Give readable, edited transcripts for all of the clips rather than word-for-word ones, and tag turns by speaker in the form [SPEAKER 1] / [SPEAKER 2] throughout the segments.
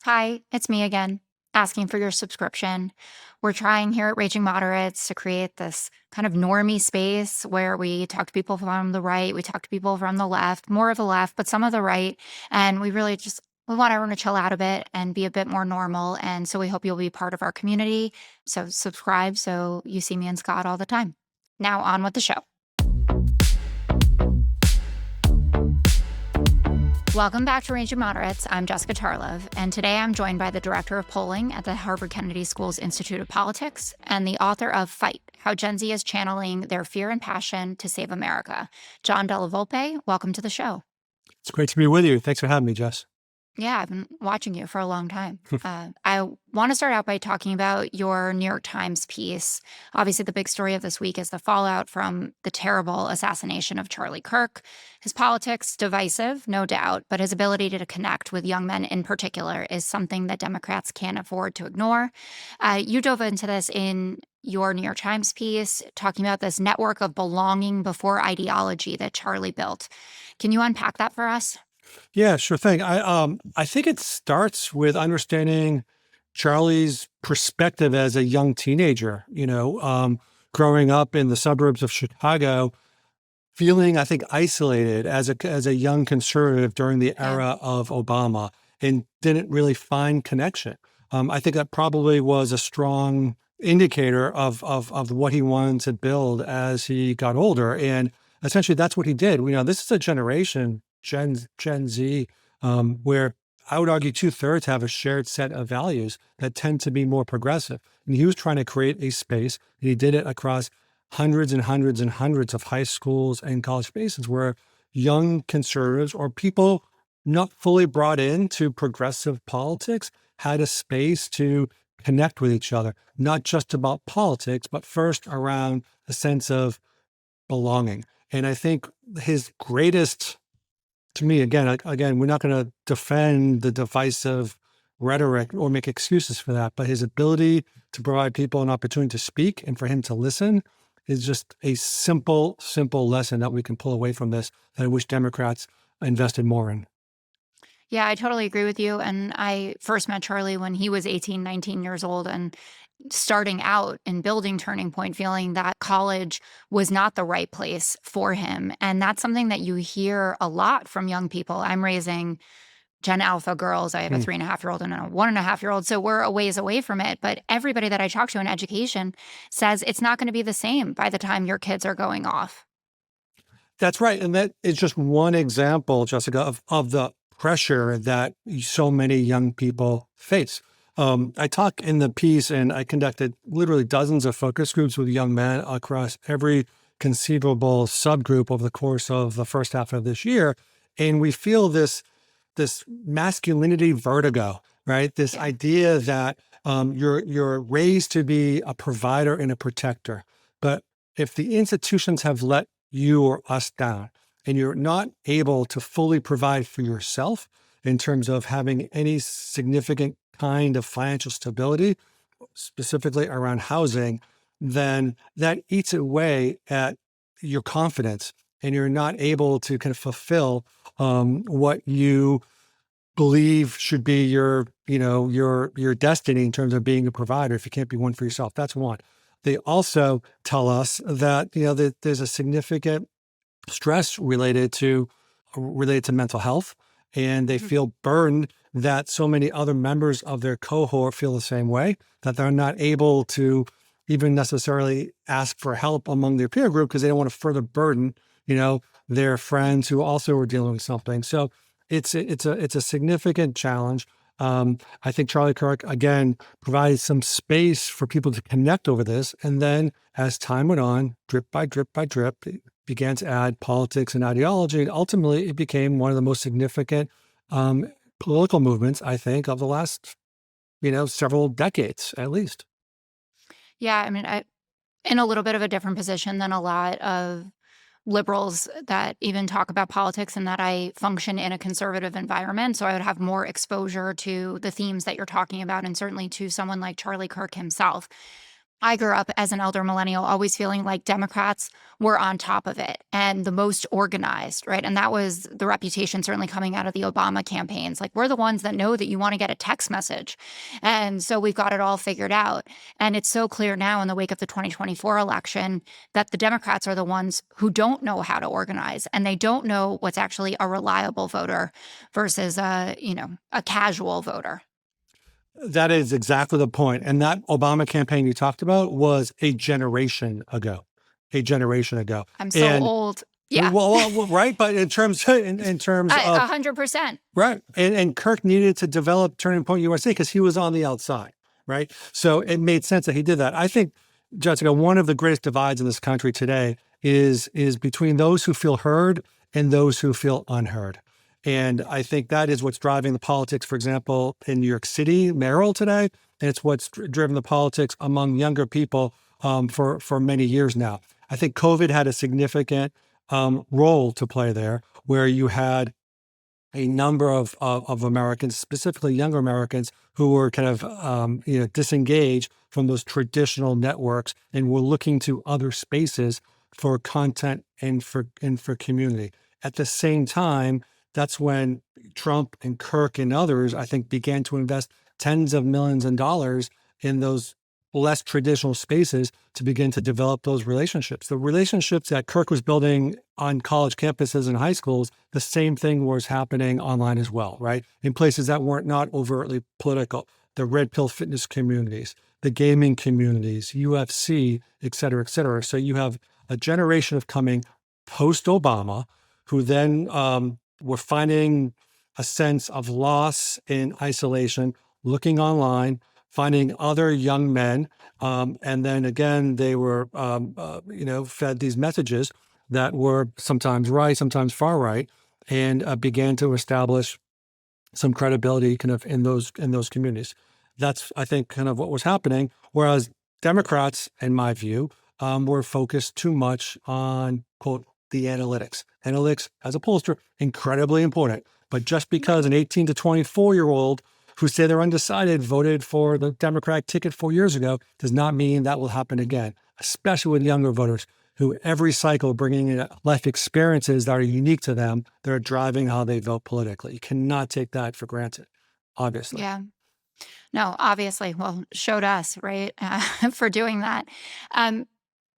[SPEAKER 1] Hi, it's me again, asking for your subscription. We're trying here at Raging Moderates to create this kind of normie space where we talk to people from the right, we talk to people from the left, more of the left, but some of the right. And we really just we want everyone to chill out a bit and be a bit more normal. And so we hope you'll be part of our community. So subscribe so you see me and Scott all the time. Now on with the show. Welcome back to Raging Moderates. I'm Jessica Tarlov, and today I'm joined by the Director of Polling at the Harvard Kennedy School's Institute of Politics and the author of Fight, How Gen Z is Channeling Their Fear and Passion to Save America. Della Volpe, welcome to the show.
[SPEAKER 2] It's great to be with you. Thanks for having me, Jess.
[SPEAKER 1] Yeah, I've been watching you for a long time. I want to start out by talking about your New York Times piece. Obviously, the big story of this week is the fallout from the terrible assassination of Charlie Kirk. His politics, divisive, no doubt, but his ability to connect with young men in particular is something that Democrats can't afford to ignore. You dove into this in your New York Times piece, talking about this network of belonging before ideology that Charlie built. Can you unpack that for us?
[SPEAKER 2] Yeah, sure thing. I think it starts with understanding Charlie's perspective as a young teenager. Growing up in the suburbs of Chicago, feeling I think isolated as a young conservative during the era of Obama, and didn't really find connection. I think that probably was a strong indicator of what he wanted to build as he got older, and essentially that's what he did. This is a generation, Gen Z, where I would argue 2/3 have a shared set of values that tend to be more progressive. And he was trying to create a space, and he did it across hundreds and hundreds and hundreds of high schools and college spaces where young conservatives or people not fully brought into progressive politics had a space to connect with each other, not just about politics, but first around a sense of belonging. And I think his greatest, to me, again, we're not going to defend the divisive rhetoric or make excuses for that, but his ability to provide people an opportunity to speak and for him to listen is just a simple lesson that we can pull away from this that I wish Democrats invested more in.
[SPEAKER 1] Yeah, I totally agree with you. And I first met Charlie when he was 18, 19 years old and starting out in building Turning Point, feeling that college was not the right place for him. And that's something that you hear a lot from young people. I'm raising Gen Alpha girls. I have a 3.5-year-old and a 1.5-year-old. So we're a ways away from it. But everybody that I talk to in education says it's not going to be the same by the time your kids are going off.
[SPEAKER 2] That's right. And that is just one example, Jessica, of the pressure that so many young people face. I talk in the piece, and I conducted literally dozens of focus groups with young men across every conceivable subgroup over the course of the first half of this year. And we feel this masculinity vertigo, right? This idea that you're raised to be a provider and a protector. But if the institutions have let you or us down, and you're not able to fully provide for yourself in terms of having any significant kind of financial stability, specifically around housing, then that eats away at your confidence, and you're not able to kind of fulfill what you believe should be your destiny in terms of being a provider if you can't be one for yourself. That's one. They also tell us that that there's a significant stress related to mental health, and they feel burdened that so many other members of their cohort feel the same way, that they're not able to even necessarily ask for help among their peer group because they don't want to further burden their friends who also are dealing with something. So it's a significant challenge. I think Charlie Kirk, again, provided some space for people to connect over this. And then as time went on, drip by drip by drip, it began to add politics and ideology. And ultimately, it became one of the most significant political movements, I think, of the last, several decades, at least.
[SPEAKER 1] Yeah, I mean, I in a little bit of a different position than a lot of liberals that even talk about politics, and that I function in a conservative environment. So I would have more exposure to the themes that you're talking about, and certainly to someone like Charlie Kirk himself. I grew up as an elder millennial, always feeling like Democrats were on top of it and the most organized, right? And that was the reputation certainly coming out of the Obama campaigns. Like, we're the ones that know that you want to get a text message. And so we've got it all figured out. And it's so clear now in the wake of the 2024 election that the Democrats are the ones who don't know how to organize, and they don't know what's actually a reliable voter versus a casual voter.
[SPEAKER 2] That is exactly the point. And that Obama campaign you talked about was a generation ago. A generation ago.
[SPEAKER 1] I'm so old. Yeah.
[SPEAKER 2] Well, right. But in terms of
[SPEAKER 1] 100%.
[SPEAKER 2] Right. And Kirk needed to develop Turning Point USA because he was on the outside. Right. So it made sense that he did that. I think, Jessica, one of the greatest divides in this country today is between those who feel heard and those who feel unheard. And I think that is what's driving the politics, for example, in New York City, mayoral today. And it's what's driven the politics among younger people for many years now. I think COVID had a significant role to play there, where you had a number of Americans, specifically younger Americans, who were kind of disengaged from those traditional networks and were looking to other spaces for content and for community. At the same time, that's when Trump and Kirk and others, I think, began to invest tens of millions of dollars in those less traditional spaces to begin to develop those relationships. The relationships that Kirk was building on college campuses and high schools, the same thing was happening online as well, right? In places that weren't not overtly political, the red pill fitness communities, the gaming communities, UFC, et cetera, et cetera. So you have a generation of coming post-Obama who then were finding a sense of loss in isolation, looking online, finding other young men. And then again, they were, fed these messages that were sometimes right, sometimes far right, and began to establish some credibility kind of in those communities. That's, I think, kind of what was happening. Whereas Democrats, in my view, were focused too much on, quote, the analytics. Analytics, as a pollster, incredibly important. But just because an 18 to 24-year-old who say they're undecided voted for the Democratic ticket 4 years ago does not mean that will happen again, especially with younger voters who every cycle bringing in life experiences that are unique to them that are driving how they vote politically. You cannot take that for granted, obviously.
[SPEAKER 1] Yeah. No, obviously. Well, showed us, right, for doing that.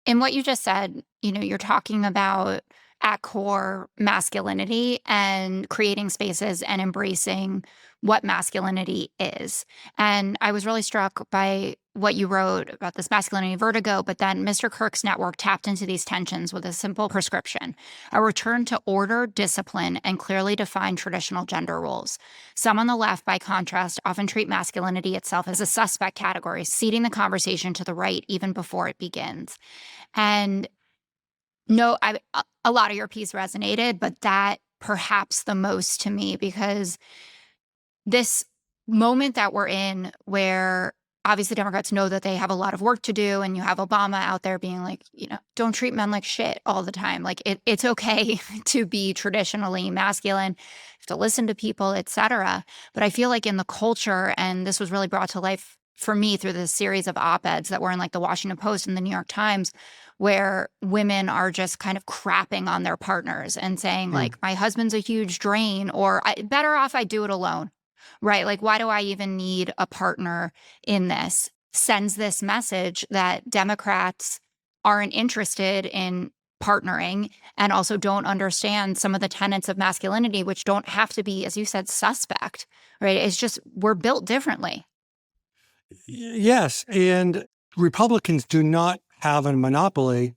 [SPEAKER 1] In what you just said, you're talking about at core masculinity and creating spaces and embracing what masculinity is. And I was really struck by what you wrote about this masculinity vertigo, but then Mr. Kirk's network tapped into these tensions with a simple prescription: a return to order, discipline, and clearly defined traditional gender roles. Some on the left, by contrast, often treat masculinity itself as a suspect category, ceding the conversation to the right even before it begins. And no, a lot of your piece resonated, but that perhaps the most to me, because this moment that we're in, where obviously Democrats know that they have a lot of work to do, and you have Obama out there being like, don't treat men like shit all the time. Like it's okay to be traditionally masculine, you have to listen to people, etc. But I feel like in the culture, and this was really brought to life for me through this series of op-eds that were in like the Washington Post and the New York Times, where women are just kind of crapping on their partners and saying like, my husband's a huge drain, or better off I do it alone, right? Like, why do I even need a partner in this? Sends this message that Democrats aren't interested in partnering and also don't understand some of the tenets of masculinity, which don't have to be, as you said, suspect, right? It's just, we're built differently.
[SPEAKER 2] Yes. And Republicans do not have a monopoly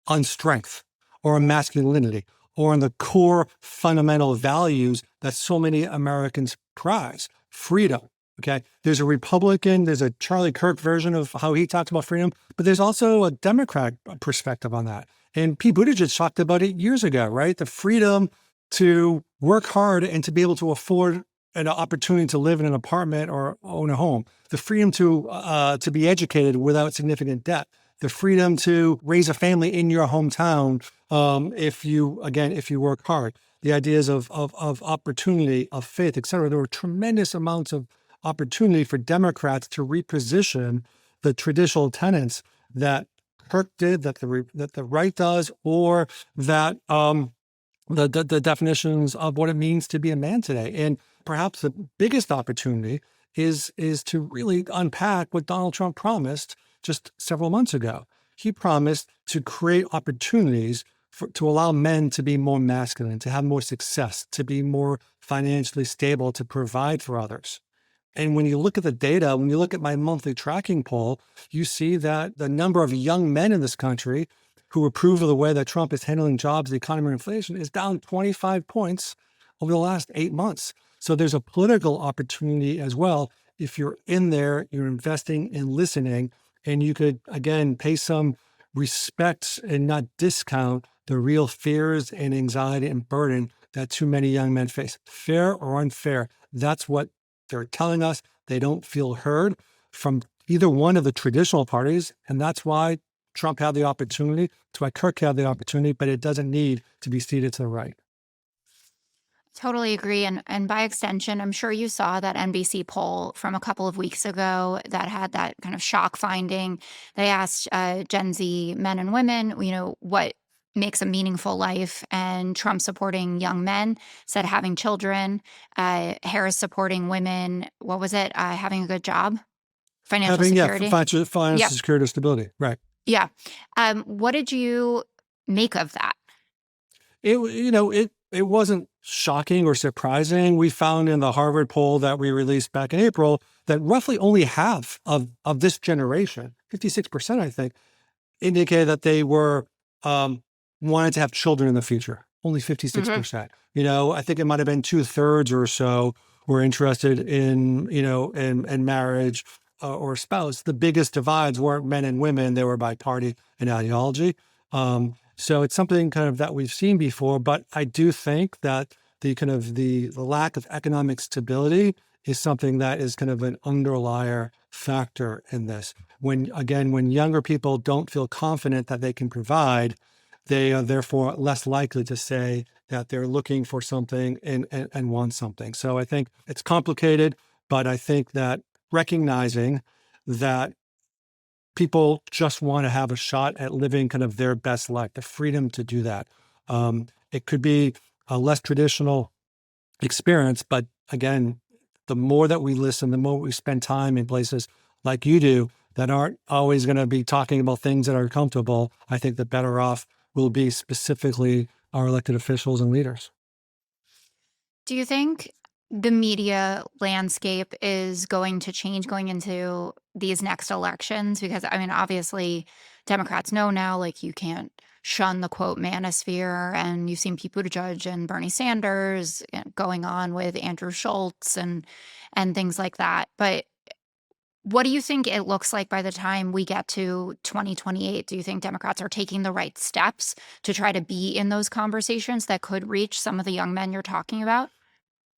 [SPEAKER 2] on strength or on masculinity or on the core fundamental values that so many Americans prize. Freedom. Okay. There's a Republican, there's a Charlie Kirk version of how he talks about freedom, but there's also a Democrat perspective on that. And Pete Buttigieg talked about it years ago, right? The freedom to work hard and to be able to afford an opportunity to live in an apartment or own a home, the freedom to be educated without significant debt, the freedom to raise a family in your hometown if you work hard, the ideas of opportunity, of faith, et cetera. There were tremendous amounts of opportunity for Democrats to reposition the traditional tenets that Kirk did, that the right does, or that the definitions of what it means to be a man today. And perhaps the biggest opportunity is to really unpack what Donald Trump promised just several months ago. He promised to create opportunities to allow men to be more masculine, to have more success, to be more financially stable, to provide for others. And when you look at the data, when you look at my monthly tracking poll, you see that the number of young men in this country who approve of the way that Trump is handling jobs, the economy, and inflation is down 25 points over the last 8 months. So there's a political opportunity as well. If you're in there, you're investing in listening, and you could, again, pay some respect and not discount the real fears and anxiety and burden that too many young men face. Fair or unfair, that's what they're telling us. They don't feel heard from either one of the traditional parties. And that's why Trump had the opportunity, that's why Kirk had the opportunity, but it doesn't need to be ceded to the right.
[SPEAKER 1] Totally agree. And by extension, I'm sure you saw that NBC poll from a couple of weeks ago that had that kind of shock finding. They asked Gen Z men and women, what makes a meaningful life, and Trump supporting young men said having children, Harris supporting women, what was it, having a good job, financial security.
[SPEAKER 2] Financial security, stability, right.
[SPEAKER 1] Yeah. What did you make of that?
[SPEAKER 2] It wasn't shocking or surprising. We found in the Harvard poll that we released back in April that roughly only half of this generation, 56%, I think, indicated that they were wanted to have children in the future. Only 56%. I think it might have been 2/3 or so were interested in marriage or spouse. The biggest divides weren't men and women; they were by party and ideology. So it's something kind of that we've seen before, but I do think that the lack of economic stability is something that is kind of an underlier factor in this. When younger people don't feel confident that they can provide, they are therefore less likely to say that they're looking for something and want something. So I think it's complicated, but I think that recognizing that people just want to have a shot at living kind of their best life, the freedom to do that. It could be a less traditional experience, but again, the more that we listen, the more we spend time in places like you do that aren't always going to be talking about things that are comfortable, I think the better off will be specifically our elected officials and leaders.
[SPEAKER 1] Do you think the media landscape is going to change going into these next elections? Because, obviously, Democrats know now, like, you can't shun the, quote, manosphere, and you've seen Pete Buttigieg and Bernie Sanders going on with Andrew Schultz and things like that. But what do you think it looks like by the time we get to 2028? Do you think Democrats are taking the right steps to try to be in those conversations that could reach some of the young men you're talking about?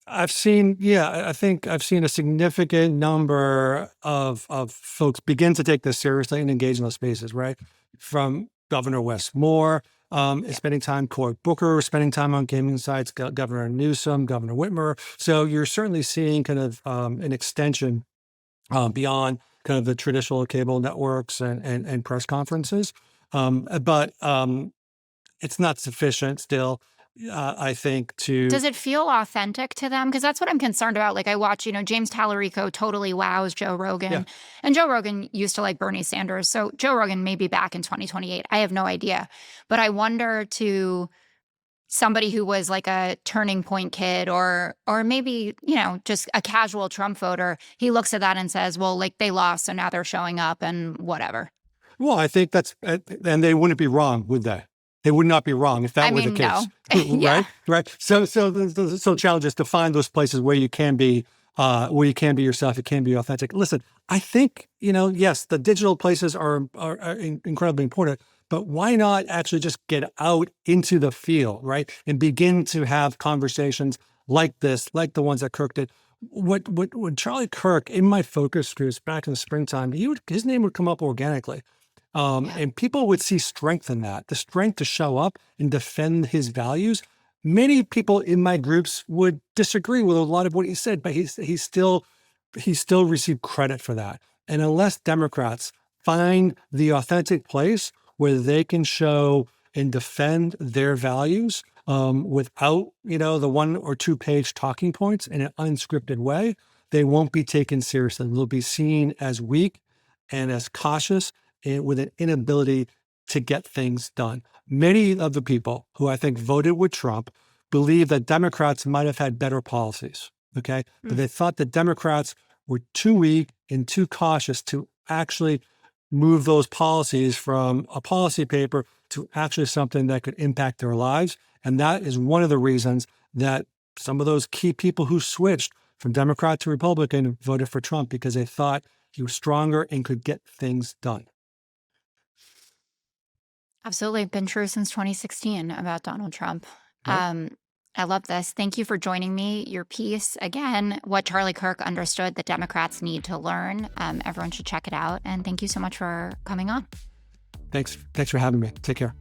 [SPEAKER 2] I think I've seen a significant number of folks begin to take this seriously and engage in those spaces, right? From Governor Wes Moore, spending time, Cory Booker, spending time on gaming sites, Governor Newsom, Governor Whitmer. So you're certainly seeing kind of an extension beyond kind of the traditional cable networks and press conferences. But it's not sufficient still. I think
[SPEAKER 1] Does it feel authentic to them? Because that's what I'm concerned about. Like, I watch, James Tallarico totally wows Joe Rogan.
[SPEAKER 2] Yeah.
[SPEAKER 1] And Joe Rogan used to like Bernie Sanders. So Joe Rogan may be back in 2028. I have no idea. But I wonder, to somebody who was like a Turning Point kid or maybe, just a casual Trump voter, he looks at that and says, well, like, they lost, so now they're showing up and whatever.
[SPEAKER 2] Well, I think and they wouldn't be wrong, would they? They would not be wrong if that were the case,
[SPEAKER 1] no.
[SPEAKER 2] Right. So the challenge is to find those places where you can be yourself. It can be authentic. Listen, I think yes, the digital places are incredibly important, but why not actually just get out into the field, right, and begin to have conversations like this, like the ones that Kirk did. When Charlie Kirk in my focus groups back in the springtime, his name would come up organically. And people would see strength in that, the strength to show up and defend his values. Many people in my groups would disagree with a lot of what he said, but he still received credit for that. And unless Democrats find the authentic place where they can show and defend their values without, the 1 or 2 page talking points in an unscripted way, they won't be taken seriously. They'll be seen as weak and as cautious and with an inability to get things done. Many of the people who I think voted with Trump believe that Democrats might have had better policies, okay? But they thought that Democrats were too weak and too cautious to actually move those policies from a policy paper to actually something that could impact their lives. And that is one of the reasons that some of those key people who switched from Democrat to Republican voted for Trump, because they thought he was stronger and could get things done.
[SPEAKER 1] Absolutely. Been true since 2016 about Donald Trump.
[SPEAKER 2] Right?
[SPEAKER 1] I love this. Thank you for joining me. Your piece, again, what Charlie Kirk understood that Democrats need to learn. Everyone should check it out. And thank you so much for coming on.
[SPEAKER 2] Thanks for having me. Take care.